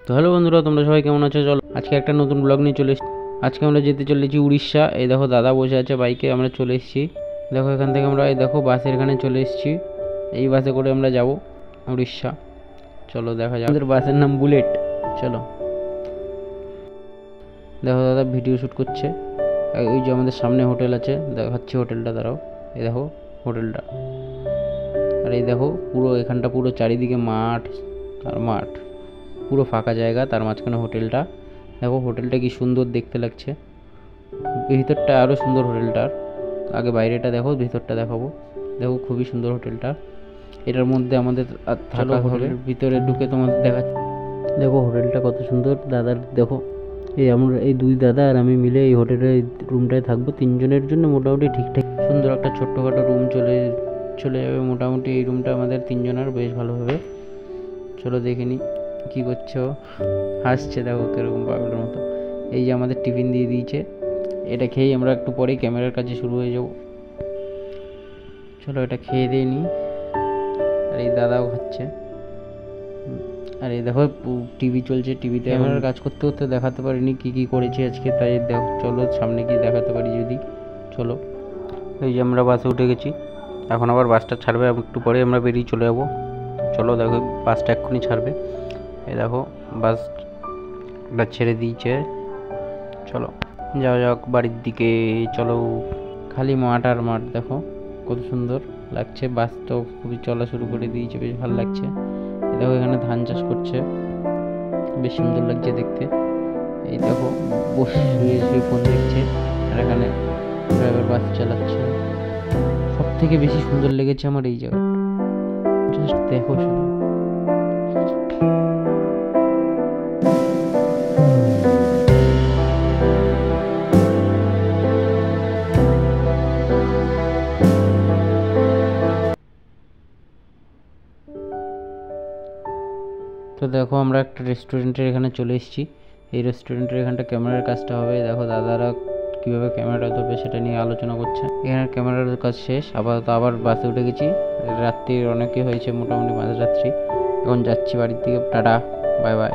তো হ্যালো বন্ধুরা, তোমরা সবাই কেমন আছো? চলো আজকে একটা নতুন ব্লগ নিয়ে চলে এসেছি। আজকে আমরা যেতে চলেছি উড়িষ্যা। এই দেখো দাদা বসে আছে বাইকে, আমরা চলে এসেছি। দেখো এখান থেকে আমরা এই দেখো বাসের এখানে চলে এসেছি। এই বাসে করে আমরা যাব উড়িষ্যা। চলো দেখা যাক। আমাদের বাসের নাম বুলেট। চলো দেখো দাদা ভিডিও শ্যুট করছে। ওই যে আমাদের সামনে হোটেল আছে, দেখাচ্ছি হোটেলটা, দাঁড়াও। এই দেখো হোটেলটা। আর এই দেখো পুরো এখানটা পুরো চারিদিকে মাঠ আর মাঠ, পুরো ফাঁকা জায়গা, তার মাঝখানে হোটেলটা। দেখো হোটেলটা কি সুন্দর দেখতে লাগছে। ভিতরটা আরও সুন্দর হোটেলটার। আগে বাইরেটা দেখো, ভিতরটা দেখাবো। দেখো খুবই সুন্দর হোটেলটা। এটার মধ্যে আমাদের থাকা হবে। ভিতরে ঢুকে তোমাদের দেখাচ্ছি। দেখো হোটেলটা কত সুন্দর। দাদার দেখো, এই আমরা এই দুই দাদা আর আমি মিলে এই হোটেলের রুমটায় থাকবো। তিনজনের জন্য মোটামুটি ঠিকঠাক সুন্দর একটা ছোট্টখাটো রুম চলে যাবে মোটামুটি। এই রুমটা আমাদের তিনজনের বেশ ভালো হবে। চলো দেখে নিই কী করছো। হাসছে দেখো কীরকম পাগলের মতো। এই যে আমাদের টিফিন দিয়ে দিয়েছে, এটা খেয়েই আমরা একটু পরেই ক্যামেরার কাছে শুরু হয়ে যাব। চলো এটা খেয়ে দিয়ে নিই। আর এই দাদাও খাচ্ছে। আর এই দেখো টিভি চলছে, টিভিতে ক্যামেরার কাজ করতে করতে দেখাতে পারিনি কী কী করেছি আজকে, তাই দেখো চলো সামনে কি দেখাতে পারি যদি। চলো এই যে আমরা বাসে উঠে গেছি, এখন আবার বাসটা ছাড়বে, একটু পরে আমরা বেরিয়ে চলে যাবো। চলো দেখো বাসটা এক্ষুনি ছাড়বে। এই দেখো বাসটা ছেড়ে দিয়েছে। চলো যাওয়া যাক বাড়ির দিকে। চলো খালি মাঠ আর মাঠ, দেখো কত সুন্দর লাগছে। বাস তো খুবই চলা শুরু করে দিয়েছে, বেশ ভালো লাগছে। দেখো এখানে ধান চাষ করছে, বেশ সুন্দর লাগছে দেখতে। এই দেখো বসে শুয়ে ফোন দেখছে, আর এখানে ড্রাইভার বাস চালাচ্ছে। সব থেকে বেশি সুন্দর লেগেছে আমার এই জায়গাটা, জাস্ট দেখো শুধু। তো দেখো আমরা একটা রেস্টুরেন্টের এখানে চলে এসেছি। এই রেস্টুরেন্টের এখানটা ক্যামেরার কাজটা হবে। দেখো দাদারা কীভাবে ক্যামেরাটা ধরবে সেটা নিয়ে আলোচনা করছে। এখানে ক্যামেরার কাজ শেষ, আবার বাসে উঠে গেছি। রাত্রির অনেকে হয়েছে, মোটামুটি মাঝরাত্রি। এখন যাচ্ছি বাড়ির দিকে। Tata, bye bye.